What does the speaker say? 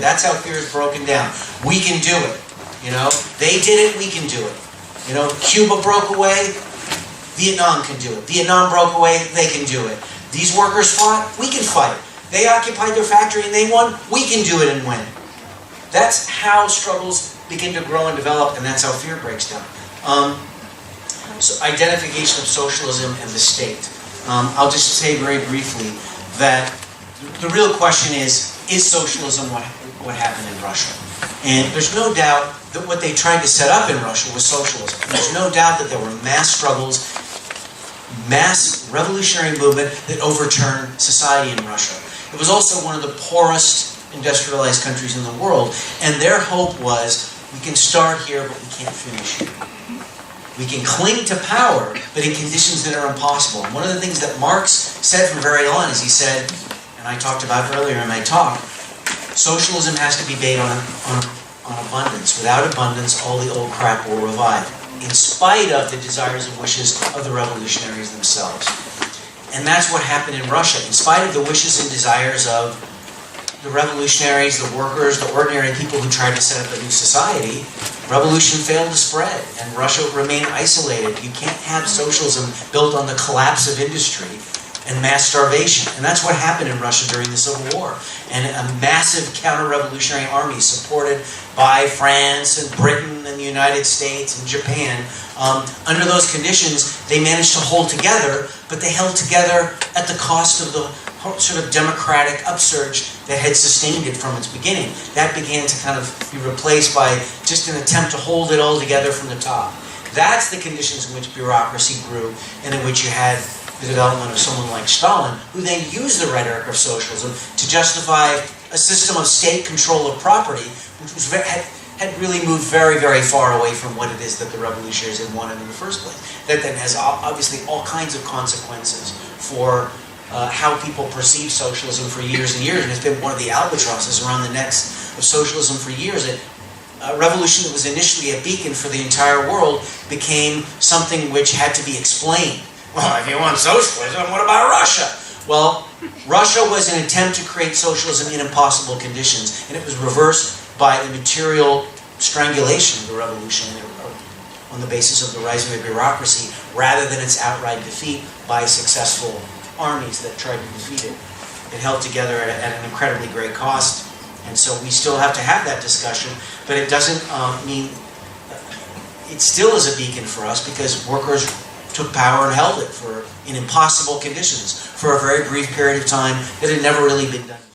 That's how fear is broken down. We can do it. You know, they did it, we can do it. You know, Cuba broke away, Vietnam can do it. Vietnam broke away, they can do it. These workers fought, we can fight. They occupied their factory and they won, we can do it and win. That's how struggles begin to grow and develop, and that's how fear breaks down. So identification of socialism and the state. I'll just say very briefly that the real question is socialism what happened in Russia? And there's no doubt that what they tried to set up in Russia was socialism. There's no doubt that there were mass struggles, mass revolutionary movement that overturned society in Russia. It was also one of the poorest industrialized countries in the world, and their hope was, we can start here, but we can't finish here. We can cling to power, but in conditions that are impossible. And one of the things that Marx said from very on is he said, and I talked about earlier in my talk, socialism has to be based on abundance. Without abundance, all the old crap will revive, in spite of the desires and wishes of the revolutionaries themselves. And that's what happened in Russia. In spite of the wishes and desires of the revolutionaries, the workers, the ordinary people who tried to set up a new society, revolution failed to spread, and Russia remained isolated. You can't have socialism built on the collapse of industry and mass starvation. And that's what happened in Russia during the Civil War. And a massive counter-revolutionary army supported by France and Britain and the United States and Japan. Under those conditions, they managed to hold together, but they held together at the cost of the sort of democratic upsurge that had sustained it from its beginning. That began to kind of be replaced by just an attempt to hold it all together from the top. That's the conditions in which bureaucracy grew, and in which you had the development of someone like Stalin, who then used the rhetoric of socialism to justify a system of state control of property, which was had really moved very, very far away from what it is that the revolutionaries had wanted in the first place. That then has obviously all kinds of consequences for how people perceive socialism for years and years, and it's been one of the albatrosses around the necks of socialism for years. A revolution that was initially a beacon for the entire world became something which had to be explained. Well, if you want socialism, what about Russia? Well, Russia was an attempt to create socialism in impossible conditions, and it was reversed by the material strangulation of the revolution on the basis of the rise of the bureaucracy, rather than its outright defeat by successful armies that tried to defeat it. It held together at an incredibly great cost, and so we still have to have that discussion, but it doesn't mean it still is a beacon for us, because workers took power and held it in impossible conditions for a very brief period of time that had never really been done.